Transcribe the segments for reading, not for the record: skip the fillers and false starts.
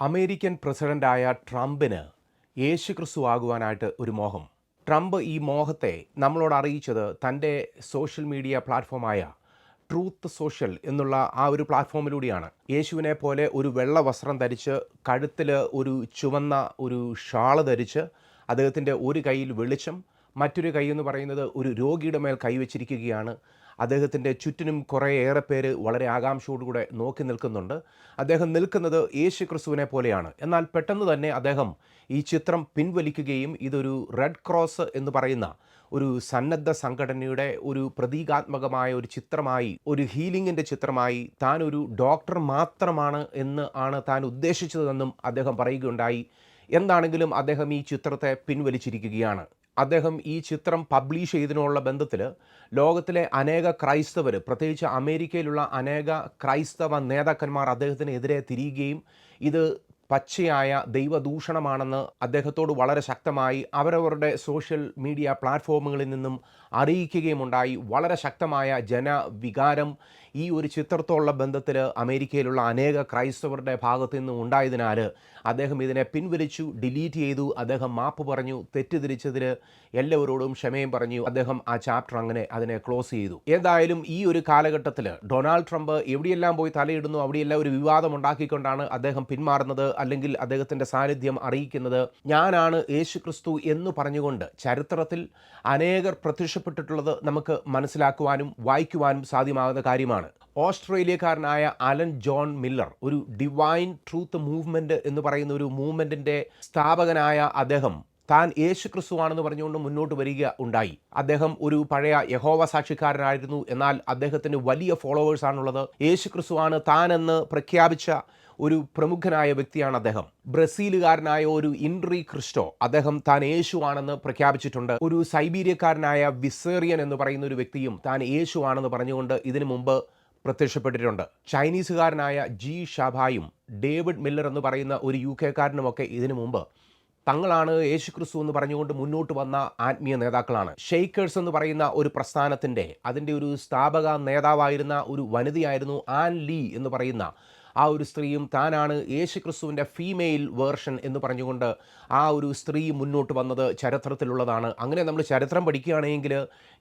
American പ്രസിഡന്റായ ട്രംപിന് യേശുക്രിസ്തു ആകുവാനായിട്ട് ഒരു മോഹം. ട്രംപ് ഈ മോഹത്തെ നമ്മളോട് അറിയിച്ചത് തൻ്റെ സോഷ്യൽ മീഡിയ പ്ലാറ്റ്ഫോമായ ട്രൂത്ത് സോഷ്യൽ എന്നുള്ള ആ ഒരു പ്ലാറ്റ്ഫോമിലൂടെയാണ്. യേശുവിനെ പോലെ ഒരു വെള്ള വസ്ത്രം ധരിച്ച് കഴുത്തിൽ ഒരു ചുവന്ന ഒരു ഷാള് ധരിച്ച് അദ്ദേഹത്തിൻ്റെ ഒരു കയ്യിൽ വെളിച്ചം, മറ്റൊരു കൈ എന്ന് പറയുന്നത് ഒരു രോഗിയുടെ മേൽ കൈവച്ചിരിക്കുകയാണ്. അദ്ദേഹത്തിൻ്റെ ചുറ്റിനും കുറേയേറെ പേര് വളരെ ആകാംക്ഷയോടുകൂടെ നോക്കി നിൽക്കുന്നുണ്ട്. അദ്ദേഹം നിൽക്കുന്നത് യേശു ക്രിസ്തുവിനെ പോലെയാണ്. എന്നാൽ പെട്ടെന്ന് തന്നെ അദ്ദേഹം ഈ ചിത്രം പിൻവലിക്കുകയും ഇതൊരു റെഡ് ക്രോസ് എന്ന് പറയുന്ന ഒരു സന്നദ്ധ സംഘടനയുടെ ഒരു പ്രതീകാത്മകമായ ഒരു ചിത്രമായി, ഒരു ഹീലിങ്ങിൻ്റെ ചിത്രമായി, താൻ ഒരു ഡോക്ടർ മാത്രമാണ് എന്ന് ആണ് താൻ ഉദ്ദേശിച്ചതെന്നും അദ്ദേഹം പറയുകയുണ്ടായി. എന്താണെങ്കിലും അദ്ദേഹം ഈ ചിത്രത്തെ പിൻവലിച്ചിരിക്കുകയാണ്. അദ്ദേഹം ഈ ചിത്രം പബ്ലിഷ് ചെയ്തതിനുള്ള ബന്ധത്തിൽ ലോകത്തിലെ അനേക ക്രൈസ്തവർ, പ്രത്യേകിച്ച് അമേരിക്കയിലുള്ള അനേക ക്രൈസ്തവ നേതാക്കന്മാർ അദ്ദേഹത്തിനെതിരെ തിരിയുകയും ഇത് പച്ചയായ ദൈവദൂഷണമാണെന്ന് അദ്ദേഹത്തോട് വളരെ ശക്തമായി അവരവരുടെ സോഷ്യൽ മീഡിയ പ്ലാറ്റ്ഫോമുകളിൽ നിന്നും അറിയിക്കുകയുമുണ്ടായി. വളരെ ശക്തമായ ജനവികാരം ഈ ഒരു ചിത്രത്തോടുള്ള ബന്ധത്തിൽ അമേരിക്കയിലുള്ള അനേക ക്രൈസ്തവരുടെ ഭാഗത്തു നിന്നും ഉണ്ടായതിനാൽ അദ്ദേഹം ഇതിനെ പിൻവലിച്ചു, ഡിലീറ്റ് ചെയ്തു. അദ്ദേഹം മാപ്പ് പറഞ്ഞു, തെറ്റിദ്ധരിച്ചതിൽ എല്ലാവരോടും ക്ഷമയും പറഞ്ഞു. അദ്ദേഹം ആ ചാപ്റ്റർ അങ്ങനെ അതിനെ ക്ലോസ് ചെയ്തു. ഏതായാലും ഈ ഒരു കാലഘട്ടത്തിൽ ഡൊണാൾഡ് ട്രംപ് എവിടെയെല്ലാം പോയി തലയിടുന്നു അവിടെയെല്ലാം ഒരു വിവാദം ഉണ്ടാക്കിക്കൊണ്ടാണ് അദ്ദേഹം പിന്മാറുന്നത്, അല്ലെങ്കിൽ അദ്ദേഹത്തിൻ്റെ സാന്നിധ്യം അറിയിക്കുന്നത്. ഞാനാണ് യേശു ക്രിസ്തു എന്ന് പറഞ്ഞുകൊണ്ട് ചരിത്രത്തിൽ അനേകർ പ്രത്യക്ഷപ്പെട്ടിട്ടുള്ളത് നമുക്ക് മനസ്സിലാക്കുവാനും വായിക്കുവാനും സാധ്യമാകുന്ന കാര്യമാണ്. ഓസ്ട്രേലിയക്കാരനായ അലൻ ജോൺ മില്ലർ, ഒരു ഡിവൈൻ ട്രൂത്ത് മൂവ്മെൻറ്റ് എന്ന് പറയുന്ന ഒരു മൂവ്മെൻറ്റിൻ്റെ സ്ഥാപകനായ അദ്ദേഹം താൻ യേശു ക്രിസ്തുവാണെന്ന് പറഞ്ഞുകൊണ്ട് മുന്നോട്ട് വരിക ഉണ്ടായി. അദ്ദേഹം ഒരു പഴയ യഹോവ സാക്ഷിക്കാരനായിരുന്നു. എന്നാൽ അദ്ദേഹത്തിന് വലിയ ഫോളോവേഴ്സാണുള്ളത്. യേശു ക്രിസ്തുവാണ് താനെന്ന് പ്രഖ്യാപിച്ച ഒരു പ്രമുഖനായ വ്യക്തിയാണ് അദ്ദേഹം. ബ്രസീലുകാരനായ ഒരു ഇൻട്രി ക്രിസ്റ്റോ, അദ്ദേഹം താൻ യേശുവാണെന്ന് പ്രഖ്യാപിച്ചിട്ടുണ്ട്. ഒരു സൈബീരിയക്കാരനായ വിസേറിയൻ എന്ന് പറയുന്ന ഒരു വ്യക്തിയും താൻ യേശുവാണെന്ന് പറഞ്ഞുകൊണ്ട് ഇതിനു മുമ്പ് പ്രത്യക്ഷപ്പെട്ടിട്ടുണ്ട്. ചൈനീസുകാരനായ ജി ഷാഭായും ഡേവിഡ് മില്ലർ എന്ന് പറയുന്ന ഒരു UK-കാരനുമൊക്കെ ഇതിനു മുമ്പ് തങ്ങളാണ് യേശു ക്രിസ്തു എന്ന് പറഞ്ഞുകൊണ്ട് മുന്നോട്ട് വന്ന ആത്മീയ നേതാക്കളാണ്. ഷെയ്ക്കേഴ്സ് എന്ന് പറയുന്ന ഒരു പ്രസ്ഥാനത്തിൻ്റെ അതിൻ്റെ ഒരു സ്ഥാപക നേതാവായിരുന്ന ഒരു വനിതയായിരുന്നു ആൻ ലീ എന്ന് പറയുന്ന ആ ഒരു സ്ത്രീയും താനാണ് യേശു ക്രിസ്തുവിൻ്റെ ഫീമെയിൽ വേർഷൻ എന്ന് പറഞ്ഞുകൊണ്ട് ആ ഒരു സ്ത്രീ മുന്നോട്ട് വന്നത് ചരിത്രത്തിലുള്ളതാണ്. അങ്ങനെ നമ്മൾ ചരിത്രം പഠിക്കുകയാണെങ്കിൽ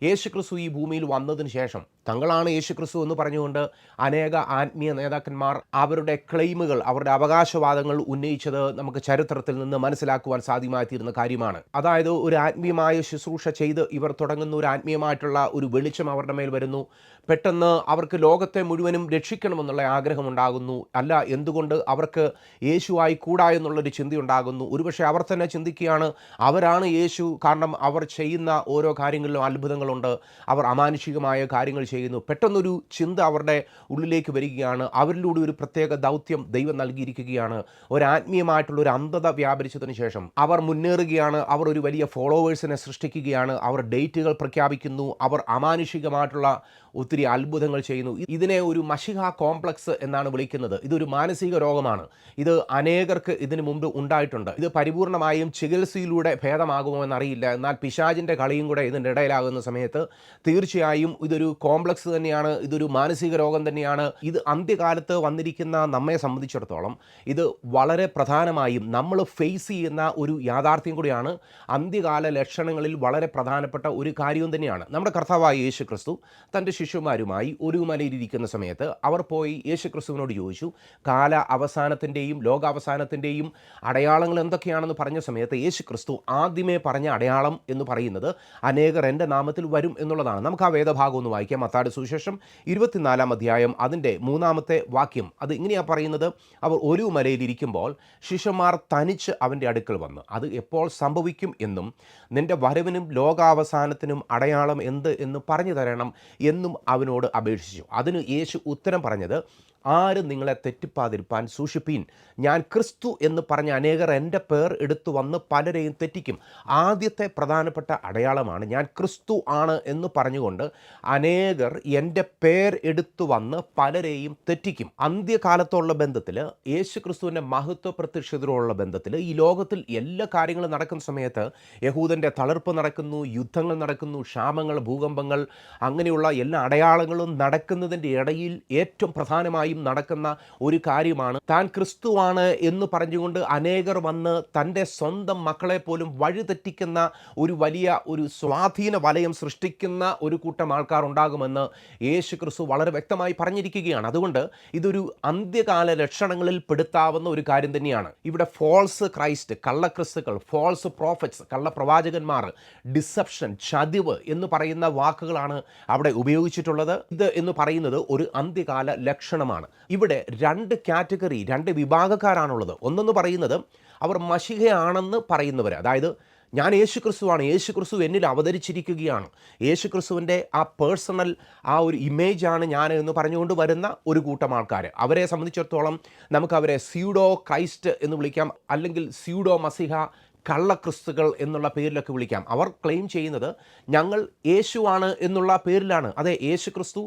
യേശു ക്രിസ്തു ഈ ഭൂമിയിൽ വന്നതിന് ശേഷം തങ്ങളാണ് യേശു ക്രിസ്തു എന്ന് പറഞ്ഞുകൊണ്ട് അനേക ആത്മീയ നേതാക്കന്മാർ അവരുടെ ക്ലെയിമുകൾ, അവരുടെ അവകാശവാദങ്ങൾ ഉന്നയിച്ചത് നമുക്ക് ചരിത്രത്തിൽ നിന്ന് മനസ്സിലാക്കുവാൻ സാധ്യമായിത്തീരുന്ന കാര്യമാണ്. അതായത് ഒരു ആത്മീയമായ ശുശ്രൂഷ ചെയ്ത് ഇവർ തുടങ്ങുന്ന ഒരു ആത്മീയമായിട്ടുള്ള ഒരു വെളിച്ചം അവരുടെ മേൽ വരുന്നു. പെട്ടെന്ന് അവർക്ക് ലോകത്തെ മുഴുവനും രക്ഷിക്കണമെന്നുള്ള ആഗ്രഹമുണ്ടാകുന്നു. അല്ല, എന്തുകൊണ്ട് അവർക്ക് യേശുവായി കൂടാ എന്നുള്ളൊരു ചിന്തയുണ്ടാകുന്നു. ഒരുപക്ഷെ അവർ തന്നെ ചിന്തിക്കുകയാണ് അവരാണ് യേശു, കാരണം അവർ ചെയ്യുന്ന ഓരോ കാര്യങ്ങളിലും അത്ഭുതങ്ങളുണ്ട്, അവർ അമാനുഷികമായ കാര്യങ്ങൾ ചെയ്യുന്നു. പെട്ടെന്നൊരു ചിന്ത അവരുടെ ഉള്ളിലേക്ക് വരികയാണ്. അവരിലൂടെ ഒരു പ്രത്യേക ദൗത്യം ദൈവം നൽകിയിരിക്കുകയാണ്. ഒരാത്മീയമായിട്ടുള്ളൊരു അന്ധത വ്യാപരിച്ചതിന് ശേഷം അവർ മുന്നേറുകയാണ്. അവർ ഒരു വലിയ ഫോളോവേഴ്സിനെ സൃഷ്ടിക്കുകയാണ്. അവർ ഡേറ്റുകൾ പ്രഖ്യാപിക്കുന്നു. അവർ അമാനുഷികമായിട്ടുള്ള ഒത്തിരി അത്ഭുതങ്ങൾ ചെയ്യുന്നു. ഇതിനെ ഒരു മഷിഹ കോംപ്ലക്സ് എന്നാണ് വിളിക്കുന്നത്. ഇതൊരു മാനസിക രോഗമാണ്. ഇത് അനേകർക്ക് ഇതിനു മുമ്പ് ഉണ്ടായിട്ടുണ്ട്. ഇത് പരിപൂർണമായും ചികിത്സയിലൂടെ ഭേദമാകുമോ എന്നറിയില്ല. എന്നാൽ പിശാചിൻ്റെ കളിയും കൂടെ ഇതിൻ്റെ ഇടയിലാകുന്ന സമയത്ത് തീർച്ചയായും ഇതൊരു കോംപ്ലക്സ് തന്നെയാണ്, ഇതൊരു മാനസിക രോഗം തന്നെയാണ്. ഇത് അന്ത്യകാലത്ത് വന്നിരിക്കുന്ന നമ്മെ സംബന്ധിച്ചിടത്തോളം ഇത് വളരെ പ്രധാനമായും നമ്മൾ ഫേസ് ചെയ്യുന്ന ഒരു യാഥാർത്ഥ്യം കൂടിയാണ്. അന്ത്യകാല ലക്ഷണങ്ങളിൽ വളരെ പ്രധാനപ്പെട്ട ഒരു കാര്യവും തന്നെയാണ്. നമ്മുടെ കർത്താവായ യേശു ക്രിസ്തു തൻ്റെ ശിഷ്യന്മാരുമായി ഒരു മലയിലിരിക്കുന്ന സമയത്ത് അവർ പോയി യേശു ക്രിസ്തുവിനോട് ചോദിച്ചു, കാല അവസാനത്തിൻ്റെയും ലോകാവസാനത്തിൻ്റെയും അടയാളങ്ങൾ എന്തൊക്കെയാണെന്ന് പറഞ്ഞ സമയത്ത് യേശു ക്രിസ്തു ആദ്യമേ പറഞ്ഞ അടയാളം എന്ന് പറയുന്നത് അനേകർ എൻ്റെ നാമത്തിൽ വരും എന്നുള്ളതാണ്. നമുക്ക് ആ വേദഭാഗം ഒന്ന് വായിക്കാം. മത്തായിയുടെ സുവിശേഷം 24-ാം അധ്യായം അതിൻ്റെ 3-ാമത്തെ വാക്യം. അത് ഇങ്ങനെയാണ് പറയുന്നത്: അവർ ഒരു മലയിലിരിക്കുമ്പോൾ ശിഷ്യന്മാർ തനിച്ച് അവൻ്റെ അടുക്കൽ വന്ന് അത് എപ്പോൾ സംഭവിക്കും എന്നും നിൻ്റെ വരവിനും ലോകാവസാനത്തിനും അടയാളം എന്ത് എന്ന് പറഞ്ഞു തരണം എന്നും അവനോട് അപേക്ഷിച്ചു. അതിന് യേശു ഉത്തരം പറഞ്ഞത്, ആരും നിങ്ങളെ തെറ്റിപ്പാതിരിപ്പാൻ സൂക്ഷിപ്പീൻ. ഞാൻ ക്രിസ്തു എന്ന് പറഞ്ഞ അനേകർ എൻ്റെ പേർ എടുത്തു വന്ന് പലരെയും തെറ്റിക്കും. ആദ്യത്തെ പ്രധാനപ്പെട്ട അടയാളമാണ് ഞാൻ ക്രിസ്തു ആണ് എന്ന് പറഞ്ഞുകൊണ്ട് അനേകർ എൻ്റെ പേർ എടുത്തു വന്ന് പലരെയും തെറ്റിക്കും. അന്ത്യകാലത്തുള്ള ബന്ധത്തിൽ, യേശു ക്രിസ്തുവിൻ്റെ മഹത്വ പ്രത്യക്ഷതയോടുള്ള ബന്ധത്തിൽ, ഈ ലോകത്തിൽ എല്ലാ കാര്യങ്ങളും നടക്കുന്ന സമയത്ത് യഹൂദൻ്റെ തളിർപ്പ് നടക്കുന്നു, യുദ്ധങ്ങൾ നടക്കുന്നു, ക്ഷാമങ്ങൾ, ഭൂകമ്പങ്ങൾ, അങ്ങനെയുള്ള എല്ലാ അടയാളങ്ങളും നടക്കുന്നതിൻ്റെ ഇടയിൽ ഏറ്റവും പ്രധാനമായും ഇവിടെയും നടക്കുന്ന ഒരു കാര്യമാണ്. താൻ ക്രിസ്തുവാണ് എന്ന് പറഞ്ഞുകൊണ്ട് അനേകർ വന്ന് തൻ്റെ സ്വന്തം മക്കളെ പോലും വഴിതെറ്റിക്കുന്ന ഒരു സ്വാധീന വലയം സൃഷ്ടിക്കുന്ന ഒരു കൂട്ടം ആൾക്കാർ ഉണ്ടാകുമെന്ന് യേശു ക്രിസ്തു വളരെ വ്യക്തമായി പറഞ്ഞിരിക്കുകയാണ്. അതുകൊണ്ട് ഇതൊരു അന്ത്യകാല ലക്ഷണങ്ങളിൽ പെടുത്താവുന്ന ഒരു കാര്യം തന്നെയാണ്. ഇവിടെ ഫോൾസ് ക്രൈസ്റ്റ്, കള്ളക്രിസ്തുക്കൾ, ഫോൾസ് പ്രോഫറ്റ്സ്, കള്ളപ്രവാചകന്മാർ, ഡിസെപ്ഷൻ, ചതിവ് എന്ന് പറയുന്ന വാക്കുകളാണ് അവിടെ ഉപയോഗിച്ചിട്ടുള്ളത്. ഇത് എന്ന് പറയുന്നത് ഒരു അന്ത്യകാല ലക്ഷണമാണ്. ഇവിടെ രണ്ട് വിഭാഗക്കാരാണുള്ളത്. ഒന്നെന്ന് പറയുന്നത് അവർ മശിഹയാണെന്ന് പറയുന്നവർ, അതായത് ഞാൻ യേശു ക്രിസ്തുവാണ്, യേശു ക്രിസ്തു എന്നിൽ അവതരിച്ചിരിക്കുകയാണ്, യേശു ക്രിസ്തുവിൻ്റെ ആ പേഴ്സണൽ ഒരു ഇമേജാണ് ഞാൻ എന്ന് പറഞ്ഞുകൊണ്ട് വരുന്ന ഒരു കൂട്ടം ആൾക്കാർ. അവരെ സംബന്ധിച്ചിടത്തോളം നമുക്കവരെ സ്യൂഡോ ക്രൈസ്റ്റ് എന്ന് വിളിക്കാം, അല്ലെങ്കിൽ സ്യൂഡോ മസിഹ, കള്ളക്രിസ്തുകൾ എന്നുള്ള പേരിലൊക്കെ വിളിക്കാം. അവർ ക്ലെയിം ചെയ്യുന്നത് ഞങ്ങൾ യേശുവാണ് എന്നുള്ള പേരിലാണ്. അതെ, യേശു ക്രിസ്തു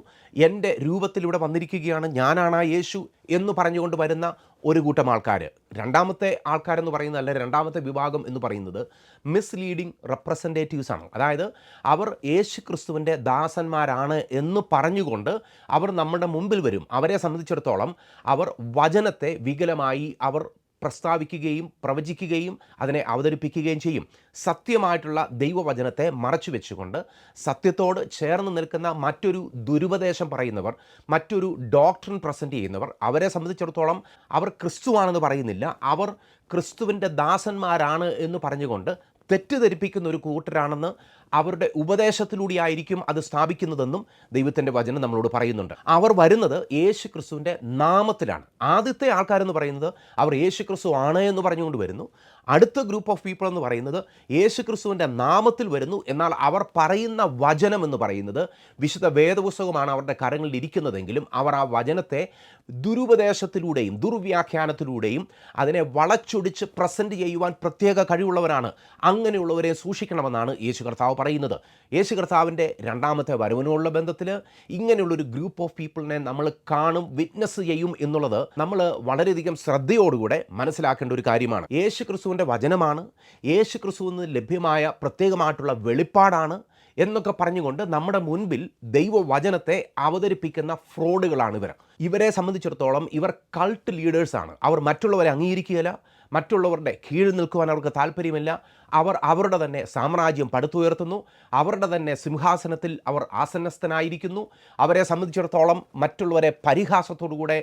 എൻ്റെ രൂപത്തിലൂടെ വന്നിരിക്കുകയാണ്, ഞാനാണ് ആ യേശു എന്ന് പറഞ്ഞുകൊണ്ട് വരുന്ന ഒരു കൂട്ടം ആൾക്കാർ. രണ്ടാമത്തെ ആൾക്കാരെന്ന് പറയുന്നത്, അല്ല രണ്ടാമത്തെ വിഭാഗം എന്ന് പറയുന്നത് മിസ്ലീഡിങ് റെപ്രസെൻറ്റേറ്റീവ്സ് ആണ്. അതായത് അവർ യേശു ക്രിസ്തുവിൻ്റെ ദാസന്മാരാണ് എന്ന് പറഞ്ഞുകൊണ്ട് അവർ നമ്മുടെ മുമ്പിൽ വരും. അവരെ സംബന്ധിച്ചിടത്തോളം അവർ വചനത്തെ വികലമായി അവർ പ്രസ്താവിക്കുകയും പ്രവചിക്കുകയും അതിനെ അവതരിപ്പിക്കുകയും ചെയ്യും. സത്യമായിട്ടുള്ള ദൈവവചനത്തെ മറച്ചു വെച്ചുകൊണ്ട് സത്യത്തോട് ചേർന്ന് നിൽക്കുന്ന മറ്റൊരു ദുരുപദേശം പറയുന്നവർ, മറ്റൊരു ഡോക്ട്രിൻ പ്രസൻറ്റ് ചെയ്യുന്നവർ, അവരെ സംബന്ധിച്ചിടത്തോളം അവർ ക്രിസ്തുവാണെന്ന് പറയുന്നില്ല, അവർ ക്രിസ്തുവിൻ്റെ ദാസന്മാരാണ് എന്ന് പറഞ്ഞുകൊണ്ട് തെറ്റിദ്ധരിപ്പിക്കുന്ന ഒരു കൂട്ടരാണെന്ന് അവരുടെ ഉപദേശത്തിലൂടെ ആയിരിക്കും അത് സ്ഥാപിക്കുന്നതെന്നും ദൈവത്തിൻ്റെ വചനം നമ്മളോട് പറയുന്നുണ്ട്. അവർ വരുന്നത് യേശു ക്രിസ്തുവിൻ്റെ നാമത്തിലാണ്. ആദ്യത്തെ ആൾക്കാരെന്ന് പറയുന്നത് അവർ യേശു ക്രിസ്തു ആണ് എന്ന് പറഞ്ഞുകൊണ്ട് വരുന്നു. അടുത്ത ഗ്രൂപ്പ് ഓഫ് പീപ്പിൾ എന്ന് പറയുന്നത് യേശു ക്രിസ്തുവിൻ്റെ നാമത്തിൽ വരുന്നു, എന്നാൽ അവർ പറയുന്ന വചനം എന്ന് പറയുന്നത് വിശുദ്ധ വേദപുസ്തകമാണ് അവരുടെ കരങ്ങളിൽ ഇരിക്കുന്നതെങ്കിലും അവർ ആ വചനത്തെ ദുരുപദേശത്തിലൂടെയും ദുർവ്യാഖ്യാനത്തിലൂടെയും അതിനെ വളച്ചൊടിച്ച് പ്രസൻറ്റ് ചെയ്യുവാൻ പ്രത്യേക കഴിവുള്ളവരാണ്. അങ്ങനെയുള്ളവരെ സൂക്ഷിക്കണമെന്നാണ് യേശു കർത്താവ് പറയുന്നത്. യേശു കർത്താവിൻ്റെ രണ്ടാമത്തെ വരവിനുള്ള ബന്ധത്തിൽ ഇങ്ങനെയുള്ളൊരു ഗ്രൂപ്പ് ഓഫ് പീപ്പിളിനെ നമ്മൾ കാണും, വിറ്റ്നസ് ചെയ്യും എന്നുള്ളത് നമ്മൾ വളരെയധികം ശ്രദ്ധയോടുകൂടെ മനസ്സിലാക്കേണ്ട ഒരു കാര്യമാണ്. യേശു ക്രിസ്തുവിൻ്റെ വചനമാണ്, യേശു ക്രിസ്തുവിൽ നിന്ന് ലഭ്യമായ പ്രത്യേകമായിട്ടുള്ള വെളിപ്പാടാണ് എന്നൊക്കെ പറഞ്ഞുകൊണ്ട് നമ്മുടെ മുൻപിൽ ദൈവവചനത്തെ അവതരിപ്പിക്കുന്ന ഫ്രോഡുകളാണ് ഇവരെ സംബന്ധിച്ചിടത്തോളം ഇവർ കൾട്ട് ലീഡേഴ്സാണ്. അവർ മറ്റുള്ളവരെ അംഗീകരിക്കുകയില്ല, മറ്റുള്ളവരുടെ കീഴിൽ നിൽക്കുവാൻ അവർക്ക് താല്പര്യമില്ല. അവർ അവരുടെ തന്നെ സാമ്രാജ്യം പടുത്തുയർത്തുന്നു, അവരുടെ തന്നെ സിംഹാസനത്തിൽ അവർ ആസന്നസ്ഥനായിരിക്കുന്നു. അവരെ സംബന്ധിച്ചിടത്തോളം മറ്റുള്ളവരെ പരിഹാസത്തോടുകൂടെ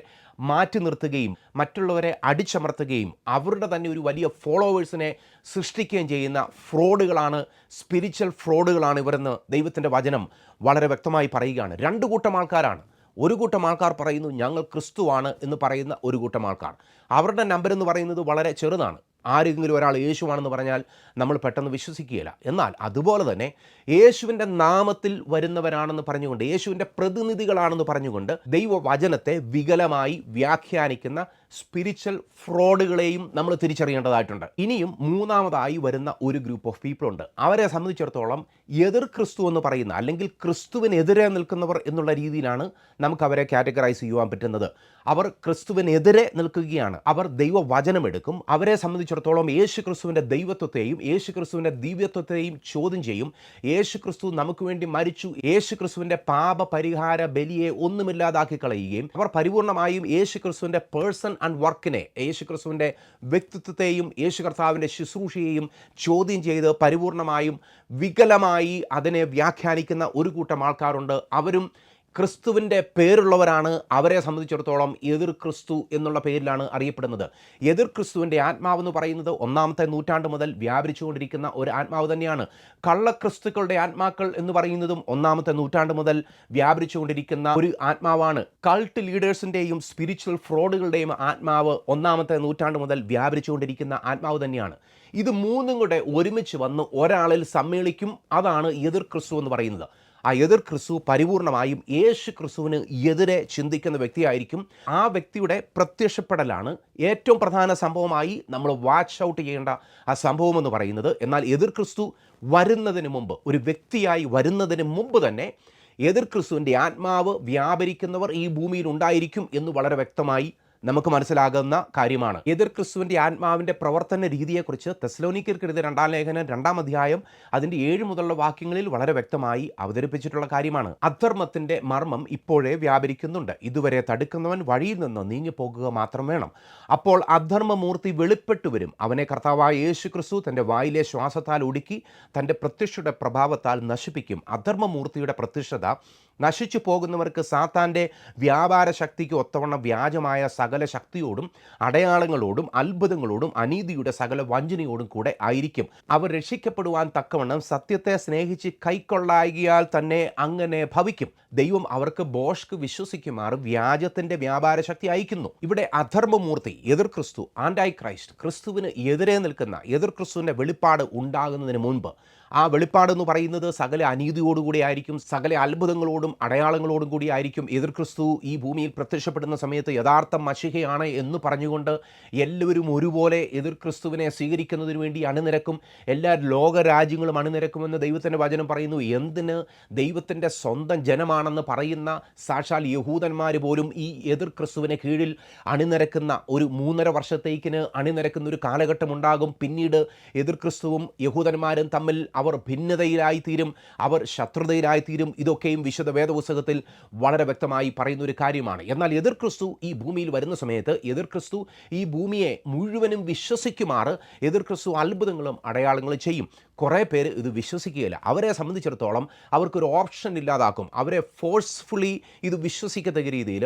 മാറ്റി നിർത്തുകയും മറ്റുള്ളവരെ അടിച്ചമർത്തുകയും അവരുടെ തന്നെ ഒരു വലിയ ഫോളോവേഴ്സിനെ സൃഷ്ടിക്കുകയും ചെയ്യുന്ന ഫ്രോഡുകളാണ്, സ്പിരിച്വൽ ഫ്രോഡുകളാണ് ഇവരെന്ന് ദൈവത്തിൻ്റെ വചനം വളരെ വ്യക്തമായി പറയുകയാണ്. രണ്ട് കൂട്ടം ആൾക്കാരാണ്. ഒരു കൂട്ടം ആൾക്കാർ പറയുന്നു ഞങ്ങൾ ക്രിസ്തുവാണ് എന്ന് പറയുന്ന ഒരു കൂട്ടം ആൾക്കാർ. അവരുടെ നമ്പർ എന്ന് പറയുന്നത് വളരെ ചെറുതാണ്. ആരെങ്കിലും ഒരാൾ യേശുവാണെന്ന് പറഞ്ഞാൽ നമ്മൾ പെട്ടെന്ന് വിശ്വസിക്കുകയില്ല. എന്നാൽ അതുപോലെ തന്നെ യേശുവിൻ്റെ നാമത്തിൽ വരുന്നവരാണെന്ന് പറഞ്ഞുകൊണ്ട്, യേശുവിൻ്റെ പ്രതിനിധികളാണെന്ന് പറഞ്ഞുകൊണ്ട് ദൈവവചനത്തെ വികലമായി വ്യാഖ്യാനിക്കുന്ന സ്പിരിച്വൽ ഫ്രോഡുകളെയും നമ്മൾ തിരിച്ചറിയേണ്ടതായിട്ടുണ്ട്. ഇനിയും മൂന്നാമതായി വരുന്ന ഒരു ഗ്രൂപ്പ് ഓഫ് പീപ്പിൾ ഉണ്ട്. അവരെ സംബന്ധിച്ചിടത്തോളം എതിർ ക്രിസ്തു എന്ന് പറയുന്ന, അല്ലെങ്കിൽ ക്രിസ്തുവിനെതിരെ നിൽക്കുന്നവർ എന്നുള്ള രീതിയിലാണ് നമുക്ക് അവരെ കാറ്റഗറൈസ് ചെയ്യുവാൻ പറ്റുന്നത്. അവർ ക്രിസ്തുവിനെതിരെ നിൽക്കുകയാണ്. അവർ ദൈവവചനം എടുക്കും. അവരെ സംബന്ധിച്ചിടത്തോളം യേശു ക്രിസ്തുവിൻ്റെ ദൈവത്വത്തെയും യേശു ക്രിസ്തുവിൻ്റെ ദിവ്യത്വത്തെയും ചോദ്യം ചെയ്യും. യേശു ക്രിസ്തു നമുക്ക് വേണ്ടി മരിച്ചു, യേശു ക്രിസ്തുവിൻ്റെ പാപ പരിഹാര ബലിയെ ഒന്നുമില്ലാതാക്കി കളയുകയും അവർ പരിപൂർണമായും യേശു ക്രിസ്തുവിൻ്റെ പേഴ്സൺ ആൻഡ് വർക്കിനെ, യേശു ക്രിസ്തുവിൻ്റെ വ്യക്തിത്വത്തെയും യേശു കർത്താവിൻ്റെ ശുശ്രൂഷയെയും ചോദ്യം ചെയ്ത് പരിപൂർണമായും വികലമായി അതിനെ വ്യാഖ്യാനിക്കുന്ന ഒരു കൂട്ടം ആൾക്കാരുണ്ട്. അവരും ക്രിസ്തുവിൻ്റെ പേരുള്ളവരാണ്. അവരെ സംബന്ധിച്ചിടത്തോളം എതിർ ക്രിസ്തു എന്നുള്ള പേരിലാണ് അറിയപ്പെടുന്നത്. എതിർ ക്രിസ്തുവിൻ്റെ ആത്മാവെന്ന് പറയുന്നത് 1-ാമത്തെ നൂറ്റാണ്ട് മുതൽ വ്യാപരിച്ചുകൊണ്ടിരിക്കുന്ന ഒരു ആത്മാവ് തന്നെയാണ്. കള്ളക്രിസ്തുക്കളുടെ ആത്മാക്കൾ എന്ന് പറയുന്നതും 1-ാമത്തെ നൂറ്റാണ്ട് മുതൽ വ്യാപരിച്ചുകൊണ്ടിരിക്കുന്ന ഒരു ആത്മാവാണ്. കൾട്ട് ലീഡേഴ്സിൻ്റെയും സ്പിരിച്വൽ ഫ്രോഡുകളുടെയും ആത്മാവ് 1-ാമത്തെ നൂറ്റാണ്ട് മുതൽ വ്യാപരിച്ചുകൊണ്ടിരിക്കുന്ന ആത്മാവ് തന്നെയാണ്. ഇത് മൂന്നും കൂടെ ഒരുമിച്ച് വന്ന് ഒരാളിൽ സമ്മേളിക്കും. അതാണ് എതിർ ക്രിസ്തു എന്ന് പറയുന്നത്. ആ എതിർ ക്രിസ്തു പരിപൂർണമായും യേശു ക്രിസ്തുവിന് എതിരെ ചിന്തിക്കുന്ന വ്യക്തിയായിരിക്കും. ആ വ്യക്തിയുടെ പ്രത്യക്ഷപ്പെടലാണ് ഏറ്റവും പ്രധാന സംഭവമായി നമ്മൾ വാച്ച് ഔട്ട് ചെയ്യേണ്ട ആ സംഭവം എന്ന് പറയുന്നത്. എന്നാൽ എതിർ ക്രിസ്തു വരുന്നതിന് മുമ്പ്, ഒരു വ്യക്തിയായി വരുന്നതിന് മുമ്പ് തന്നെ എതിർ ക്രിസ്തുവിൻ്റെ ആത്മാവ് വ്യാപരിക്കുന്നവർ ഈ ഭൂമിയിൽ ഉണ്ടായിരിക്കും എന്ന് വളരെ വ്യക്തമായി നമുക്ക് മനസ്സിലാകുന്ന കാര്യമാണ്. എതിർ ക്രിസ്തുവിൻ്റെ ആത്മാവിൻ്റെ പ്രവർത്തന രീതിയെക്കുറിച്ച് തെസ്സലോനിക്കർക്കെഴുതിയ 2-ാം ലേഖനം 2-ാം അധ്യായം അതിൻ്റെ 7 മുതലുള്ള വാക്യങ്ങളിൽ വളരെ വ്യക്തമായി അവതരിപ്പിച്ചിട്ടുള്ള കാര്യമാണ്. അധർമ്മത്തിൻ്റെ മർമ്മം ഇപ്പോഴേ വ്യാപരിക്കുന്നുണ്ട്. ഇതുവരെ തടുക്കുന്നവൻ വഴിയിൽ നിന്ന് നീങ്ങിപ്പോകുക മാത്രം വേണം. അപ്പോൾ അധർമ്മമൂർത്തി വെളിപ്പെട്ടു വരും. അവനെ കർത്താവായ യേശു ക്രിസ്തു തൻ്റെ വായിലെ ശ്വാസത്താൽ ഒടുക്കി തൻ്റെ പ്രത്യക്ഷയുടെ പ്രഭാവത്താൽ നശിപ്പിക്കും. അധർമ്മമൂർത്തിയുടെ പ്രത്യക്ഷത നശിച്ചു പോകുന്നവർക്ക് സാത്താൻ്റെ വ്യാപാര ശക്തിക്ക് ഒത്തവണ്ണം വ്യാജമായ സകല ശക്തിയോടും അടയാളങ്ങളോടും അത്ഭുതങ്ങളോടും അനീതിയുടെ സകല വഞ്ചനയോടും കൂടെ ആയിരിക്കും. അവർ രക്ഷിക്കപ്പെടുവാൻ തക്കവണ്ണം സത്യത്തെ സ്നേഹിച്ച് കൈക്കൊള്ളായികയാൽ തന്നെ അങ്ങനെ ഭവിക്കും. ദൈവം അവർക്ക് ബോഷ്ക്ക് വിശ്വസിക്കുമാറ് വ്യാജത്തിൻ്റെ വ്യാപാര ശക്തി അയക്കുന്നു. ഇവിടെ അധർമ്മമൂർത്തി, എതിർ ക്രിസ്തു, ആൻറ്റൈ ക്രൈസ്റ്റ്, ക്രിസ്തുവിന് എതിരെ നിൽക്കുന്ന എതിർ ക്രിസ്തുവിൻ്റെ വെളിപ്പാട് ഉണ്ടാകുന്നതിന് മുൻപ് ആ വെളിപ്പാടെന്ന് പറയുന്നത് സകല അനീതിയോടുകൂടി ആയിരിക്കും, സകല അത്ഭുതങ്ങളോടും അടയാളങ്ങളോടും കൂടി ആയിരിക്കും. എതിർ ക്രിസ്തു ഈ ഭൂമിയിൽ പ്രത്യക്ഷപ്പെടുന്ന സമയത്ത് യഥാർത്ഥ മശിഹയാണ് എന്ന് പറഞ്ഞുകൊണ്ട് എല്ലാവരും ഒരുപോലെ എതിർ ക്രിസ്തുവിനെ സ്വീകരിക്കുന്നതിന് വേണ്ടി അണിനിരക്കും. എല്ലാ ലോകരാജ്യങ്ങളും അണിനിരക്കുമെന്ന് ദൈവത്തിൻ്റെ വചനം പറയുന്നു. എന്തിന്? ദൈവത്തിൻ്റെ സ്വന്തം ജനമാണെന്ന് പറയുന്ന സാക്ഷാൽ യഹൂദന്മാർ പോലും ഈ എതിർ ക്രിസ്തുവിന് കീഴിൽ അണിനിരക്കുന്ന ഒരു 3.5 വർഷത്തേക്കിന് അണിനിരക്കുന്ന ഒരു കാലഘട്ടം ഉണ്ടാകും. പിന്നീട് എതിർ ക്രിസ്തുവും യഹൂദന്മാരും തമ്മിൽ അവർ ഭിന്നതയിലായിത്തീരും, അവർ ശത്രുതയിലായിത്തീരും. ഇതൊക്കെയും വിശുദ്ധ വേദപുസ്തകത്തിൽ വളരെ വ്യക്തമായി പറയുന്ന ഒരു കാര്യമാണ്. എന്നാൽ എതിർ ക്രിസ്തു ഈ ഭൂമിയിൽ വരുന്ന സമയത്ത് എതിർ ക്രിസ്തു ഈ ഭൂമിയെ മുഴുവനും വിശ്വസിക്കുമാറ് എതിർ ക്രിസ്തു അത്ഭുതങ്ങളും അടയാളങ്ങളും ചെയ്യും. കുറേ പേര് ഇത് വിശ്വസിക്കുകയില്ല. അവരെ സംബന്ധിച്ചിടത്തോളം അവർക്കൊരു ഓപ്ഷൻ ഇല്ലാതാക്കും. അവരെ ഫോഴ്സ്ഫുള്ളി ഇത് വിശ്വസിക്കത്തക്ക രീതിയിൽ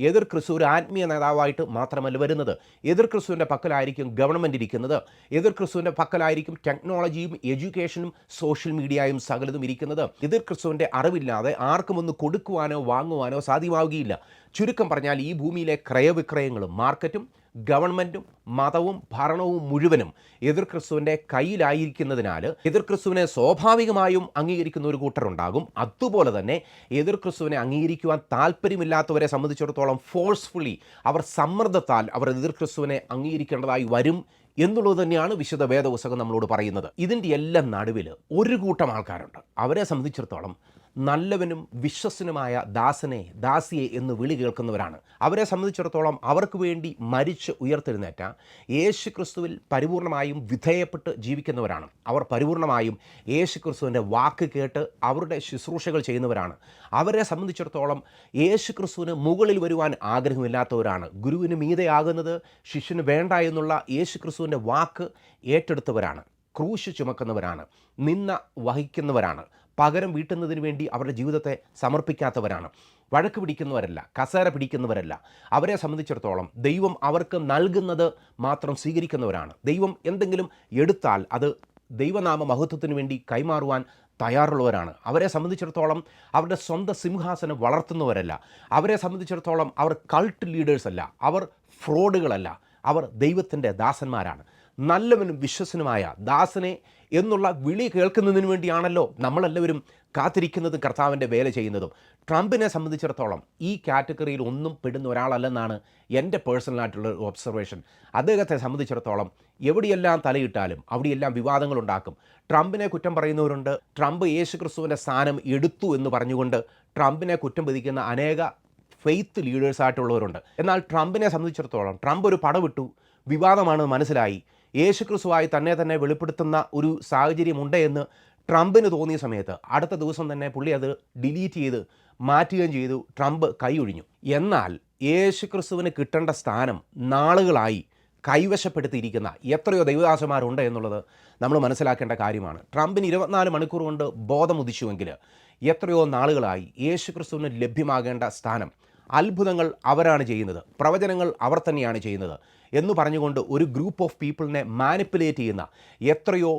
എതിർ ക്രിസ്തു ഒരു ആത്മീയ നേതാവായിട്ട് മാത്രമല്ല വരുന്നത്. എതിർ ക്രിസ്തുവിൻ്റെ പക്കലായിരിക്കും ഗവൺമെൻറ് ഇരിക്കുന്നത്. എതിർ ക്രിസ്തുവിൻ്റെ പക്കലായിരിക്കും ടെക്നോളജിയും എഡ്യൂക്കേഷനും സോഷ്യൽ മീഡിയയും സകലതും ഇരിക്കുന്നത്. എതിർ ക്രിസ്തുവിൻ്റെ അറിവില്ലാതെ ആർക്കും ഒന്ന് കൊടുക്കുവാനോ വാങ്ങുവാനോ സാധ്യമാവുകയില്ല. ചുരുക്കം പറഞ്ഞാൽ ഈ ഭൂമിയിലെ ക്രയവിക്രയങ്ങളും മാർക്കറ്റും ഗവൺമെൻറ്റും മതവും ഭരണവും മുഴുവനും എതിർ ക്രിസ്തുവിൻ്റെ കയ്യിലായിരിക്കുന്നതിനാൽ എതിർ ക്രിസ്തുവിനെ സ്വാഭാവികമായും അംഗീകരിക്കുന്ന ഒരു കൂട്ടരുണ്ടാകും. അതുപോലെ തന്നെ എതിർ ക്രിസ്തുവിനെ അംഗീകരിക്കുവാൻ താല്പര്യമില്ലാത്തവരെ സംബന്ധിച്ചിടത്തോളം ഫോഴ്സ്ഫുള്ളി അവർ സമ്മർദ്ദത്താൽ അവർ എതിർ ക്രിസ്തുവിനെ അംഗീകരിക്കേണ്ടതായി വരും എന്നുള്ളത് തന്നെയാണ് വിശുദ്ധ വേദപുസ്തകം നമ്മളോട് പറയുന്നത്. ഇതിൻ്റെ എല്ലാം നടുവിൽ ഒരു കൂട്ടം ആൾക്കാരുണ്ട്. അവരെ സംബന്ധിച്ചിടത്തോളം നല്ലവനും വിശ്വസനുമായ ദാസനെ, ദാസിയെ എന്ന് വിളി കേൾക്കുന്നവരാണ്. അവരെ സംബന്ധിച്ചിടത്തോളം അവർക്ക് വേണ്ടി മരിച്ച് ഉയർത്തെഴുന്നേറ്റ യേശു ക്രിസ്തുവിൽ പരിപൂർണമായും വിധേയപ്പെട്ട് ജീവിക്കുന്നവരാണ്. അവർ പരിപൂർണമായും യേശു ക്രിസ്തുവിൻ്റെ വാക്ക് കേട്ട് അവരുടെ ശുശ്രൂഷകൾ ചെയ്യുന്നവരാണ്. അവരെ സംബന്ധിച്ചിടത്തോളം യേശു ക്രിസ്തുവിന് മുകളിൽ വരുവാൻ ആഗ്രഹമില്ലാത്തവരാണ്. ഗുരുവിന് മീതെയാകുന്നത് ശിഷ്യന് വേണ്ട എന്നുള്ള യേശു ക്രിസ്തുവിൻ്റെ വാക്ക് ഏറ്റെടുത്തവരാണ്. ക്രൂശ് ചുമക്കുന്നവരാണ്, നിന്ന വഹിക്കുന്നവരാണ്, പകരം വീട്ടുന്നതിന് വേണ്ടി അവരുടെ ജീവിതത്തെ സമർപ്പിക്കാത്തവരാണ്, വഴക്ക് പിടിക്കുന്നവരല്ല, കസേര പിടിക്കുന്നവരല്ല. അവരെ സംബന്ധിച്ചിടത്തോളം ദൈവം അവർക്ക് നൽകുന്നത് മാത്രം സ്വീകരിക്കുന്നവരാണ്. ദൈവം എന്തെങ്കിലും എടുത്താൽ അത് ദൈവനാമ മഹത്വത്തിന് വേണ്ടി കൈമാറുവാൻ തയ്യാറുള്ളവരാണ്. അവരെ സംബന്ധിച്ചിടത്തോളം അവരുടെ സ്വന്തം സിംഹാസനം വളർത്തുന്നവരല്ല. അവരെ സംബന്ധിച്ചിടത്തോളം അവർ കൾട്ട് ലീഡേഴ്സ് അല്ല, അവർ ഫ്രോഡുകളല്ല, അവർ ദൈവത്തിൻ്റെ ദാസന്മാരാണ്. നല്ലവനും വിശ്വസനുമായ ദാസനെ എന്നുള്ള വിളി കേൾക്കുന്നതിന് വേണ്ടിയാണല്ലോ നമ്മളെല്ലാവരും കാത്തിരിക്കുന്നതും കർത്താവിൻ്റെ വേല ചെയ്യുന്നതും. ട്രംപിനെ സംബന്ധിച്ചിടത്തോളം ഈ കാറ്റഗറിയിൽ ഒന്നും പെടുന്ന ഒരാളല്ലെന്നാണ് എൻ്റെ പേഴ്സണലായിട്ടുള്ള ഒബ്സർവേഷൻ. അദ്ദേഹത്തെ സംബന്ധിച്ചിടത്തോളം എവിടെയെല്ലാം തലയിട്ടാലും അവിടെയെല്ലാം വിവാദങ്ങളുണ്ടാക്കും. ട്രംപിനെ കുറ്റം പറയുന്നവരുണ്ട്. ട്രംപ് യേശു ക്രിസ്തുവിൻ്റെ സ്ഥാനം എടുത്തു എന്ന് പറഞ്ഞുകൊണ്ട് ട്രംപിനെ കുറ്റം വിധിക്കുന്ന അനേക ഫെയ്ത്ത് ലീഡേഴ്സായിട്ടുള്ളവരുണ്ട്. എന്നാൽ ട്രംപിനെ സംബന്ധിച്ചിടത്തോളം ട്രംപ് ഒരു പടവിട്ടു, വിവാദമാണെന്ന് മനസ്സിലായി, യേശു ക്രിസ്തുവായി തന്നെ വെളിപ്പെടുത്തുന്ന ഒരു സാഹചര്യമുണ്ട് എന്ന് ട്രംപിന് തോന്നിയ സമയത്ത് അടുത്ത ദിവസം തന്നെ പുള്ളി അത് ഡിലീറ്റ് ചെയ്ത് മാറ്റുകയും ചെയ്തു. ട്രംപ് കൈയൊഴിഞ്ഞു. എന്നാൽ യേശു ക്രിസ്തുവിന് കിട്ടേണ്ട സ്ഥാനം നാളുകളായി കൈവശപ്പെടുത്തിയിരിക്കുന്ന എത്രയോ ദൈവദാസന്മാരുണ്ട് എന്നുള്ളത് നമ്മൾ മനസ്സിലാക്കേണ്ട കാര്യമാണ്. ട്രംപിന് 24 മണിക്കൂർ കൊണ്ട് ബോധം ഉദിച്ചുവെങ്കിൽ എത്രയോ നാളുകളായി യേശു ക്രിസ്തുവിന് ലഭ്യമാകേണ്ട സ്ഥാനം, അത്ഭുതങ്ങൾ അവരാണ് ചെയ്യുന്നത്, പ്രവചനങ്ങൾ അവർ തന്നെയാണ് ചെയ്യുന്നത് എന്ന് പറഞ്ഞുകൊണ്ട് ഒരു ഗ്രൂപ്പ് ഓഫ് പീപ്പിളിനെ മാനിപ്പുലേറ്റ് ചെയ്യുന്ന എത്രയോ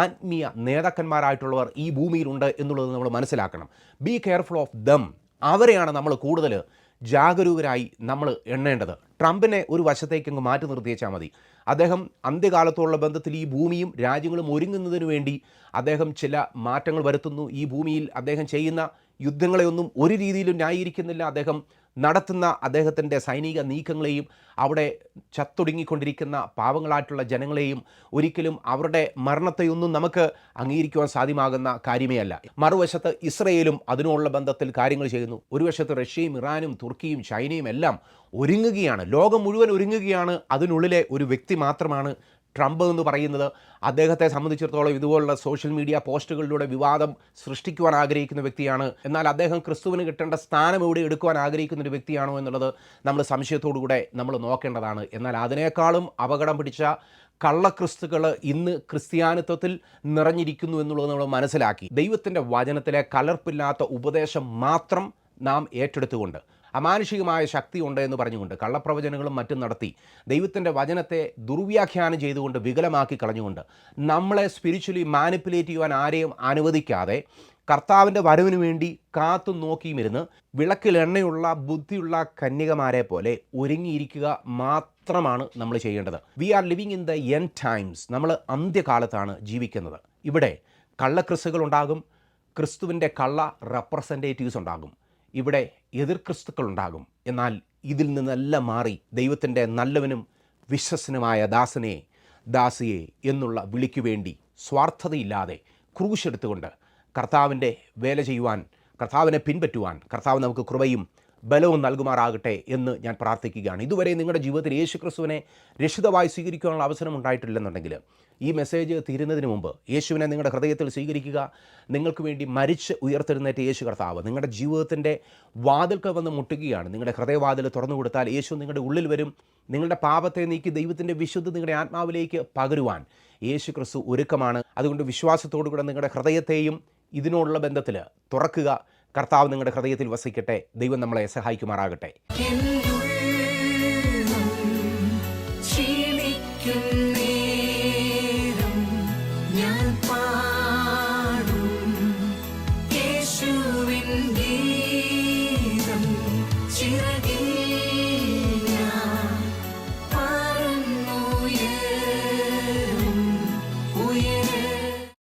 ആത്മീയ നേതാക്കന്മാരായിട്ടുള്ളവർ ഈ ഭൂമിയിലുണ്ട് എന്നുള്ളത് നമ്മൾ മനസ്സിലാക്കണം. Be careful of them. അവരെയാണ് നമ്മൾ കൂടുതൽ ജാഗരൂകരായി നമ്മൾ എണ്ണേണ്ടത്. ട്രംപിനെ ഒരു വശത്തേക്കങ്ങ് മാറ്റി നിർത്തിയേച്ചാൽ മതി. അദ്ദേഹം അന്ത്യകാലത്തോടുള്ള ബന്ധത്തിൽ ഈ ഭൂമിയും രാജ്യങ്ങളും ഒരുങ്ങുന്നതിന് വേണ്ടി അദ്ദേഹം ചില മാറ്റങ്ങൾ വരുത്തുന്നു. ഈ ഭൂമിയിൽ അദ്ദേഹം ചെയ്യുന്ന യുദ്ധങ്ങളെയൊന്നും ഒരു രീതിയിലും ന്യായീകരിക്കുന്നില്ല. അദ്ദേഹം നടത്തുന്ന അദ്ദേഹത്തിൻ്റെ സൈനിക നീക്കങ്ങളെയും അവിടെ ചത്തൊടുങ്ങിക്കൊണ്ടിരിക്കുന്ന പാവങ്ങളായിട്ടുള്ള ജനങ്ങളെയും ഒരിക്കലും അവരുടെ മരണത്തെയൊന്നും നമുക്ക് അംഗീകരിക്കുവാൻ സാധ്യമാകുന്ന കാര്യമേ അല്ല. മറുവശത്ത് ഇസ്രയേലും അതിനുള്ള ബന്ധത്തിൽ കാര്യങ്ങൾ ചെയ്യുന്നു. ഒരു വശത്ത് റഷ്യയും ഇറാനും തുർക്കിയും ചൈനയും എല്ലാം ഒരുങ്ങുകയാണ്. ലോകം മുഴുവൻ ഒരുങ്ങുകയാണ്. അതിനുള്ളിലെ ഒരു വ്യക്തി മാത്രമാണ് ട്രംപ് എന്ന് പറയുന്നത്. അദ്ദേഹത്തെ സംബന്ധിച്ചിടത്തോളം ഇതുപോലുള്ള സോഷ്യൽ മീഡിയ പോസ്റ്റുകളിലൂടെ വിവാദം സൃഷ്ടിക്കുവാൻ ആഗ്രഹിക്കുന്ന വ്യക്തിയാണ്. എന്നാൽ അദ്ദേഹം ക്രിസ്തുവിന് കിട്ടേണ്ട സ്ഥാനം എവിടെ എടുക്കുവാൻ ആഗ്രഹിക്കുന്ന ഒരു വ്യക്തിയാണോ എന്നുള്ളത് നമ്മൾ സംശയത്തോടുകൂടെ നമ്മൾ നോക്കേണ്ടതാണ്. എന്നാൽ അതിനേക്കാളും അപകടം പിടിച്ച കള്ളക്രിസ്തുക്കൾ ഇന്ന് ക്രിസ്ത്യാനിത്വത്തിൽ നിറഞ്ഞിരിക്കുന്നു എന്നുള്ളത് നമ്മൾ മനസ്സിലാക്കി ദൈവത്തിൻ്റെ വചനത്തിലെ കലർപ്പില്ലാത്ത ഉപദേശം മാത്രം നാം ഏറ്റെടുത്തുകൊണ്ട് അമാനുഷികമായ ശക്തിയുണ്ട് എന്ന് പറഞ്ഞുകൊണ്ട് കള്ളപ്രവചനങ്ങളും മറ്റും നടത്തി ദൈവത്തിൻ്റെ വചനത്തെ ദുർവ്യാഖ്യാനം ചെയ്തുകൊണ്ട് വികലമാക്കി കളഞ്ഞുകൊണ്ട് നമ്മളെ സ്പിരിച്വലി മാനിപ്പുലേറ്റ് ചെയ്യുവാൻ ആരെയും അനുവദിക്കാതെ കർത്താവിൻ്റെ വരവിന് വേണ്ടി കാത്തു നോക്കിയുമിരുന്ന് വിളക്കിൽ എണ്ണയുള്ള ബുദ്ധിയുള്ള കന്യകമാരെ പോലെ ഒരുങ്ങിയിരിക്കുക മാത്രമാണ് നമ്മൾ ചെയ്യേണ്ടത്. We are living in the end times. നമ്മൾ അന്ത്യകാലത്താണ് ജീവിക്കുന്നത്. ഇവിടെ കള്ളക്രിസ്തുകളുണ്ടാകും, ക്രിസ്തുവിൻ്റെ കള്ള റെപ്രസെൻറ്റേറ്റീവ്സ് ഉണ്ടാകും, ഇവിടെ എതിർ ക്രിസ്തുക്കളുണ്ടാകും. എന്നാൽ ഇതിൽ നിന്നെല്ലാം മാറി ദൈവത്തിൻ്റെ നല്ലവനും വിശ്വസനുമായ ദാസിയെ എന്നുള്ള വിളിക്കു വേണ്ടി സ്വാർത്ഥതയില്ലാതെ ക്രൂശെടുത്തുകൊണ്ട് കർത്താവിൻ്റെ വേല ചെയ്യുവാൻ, കർത്താവിനെ പിൻപറ്റുവാൻ കർത്താവ് നമുക്ക് കൃപയും ബലവും നൽകുമാറാകട്ടെ എന്ന് ഞാൻ പ്രാർത്ഥിക്കുകയാണ്. ഇതുവരെ നിങ്ങളുടെ ജീവിതത്തിൽ യേശു ക്രിസ്തുവിനെ രക്ഷിതാവായി സ്വീകരിക്കാനുള്ള അവസരം ഉണ്ടായിട്ടില്ലെന്നുണ്ടെങ്കിൽ ഈ മെസ്സേജ് തീരുന്നതിന് മുമ്പ് യേശുവിനെ നിങ്ങളുടെ ഹൃദയത്തിൽ സ്വീകരിക്കുക. നിങ്ങൾക്ക് വേണ്ടി മരിച്ച് ഉയർത്തെഴുന്നേറ്റ യേശു കർത്താവ് നിങ്ങളുടെ ജീവിതത്തിൻ്റെ വാതിൽക്ക് വന്ന് മുട്ടുകയാണ്. നിങ്ങളുടെ ഹൃദയവാതിൽ തുറന്നു കൊടുത്താൽ യേശു നിങ്ങളുടെ ഉള്ളിൽ വരും. നിങ്ങളുടെ പാപത്തെ നീക്കി ദൈവത്തിൻ്റെ വിശുദ്ധ നിങ്ങളുടെ ആത്മാവിലേക്ക് പകരുവാൻ യേശു ക്രിസ്തു ഒരുക്കമാണ്. അതുകൊണ്ട് വിശ്വാസത്തോടു കൂടെ നിങ്ങളുടെ ഹൃദയത്തെയും ഇതിനോടുള്ള ബന്ധത്തിൽ തുറക്കുക. കർത്താവ് നിങ്ങളുടെ ഹൃദയത്തിൽ വസിക്കട്ടെ. ദൈവം നമ്മളെ സഹായിക്കുമാറാകട്ടെ.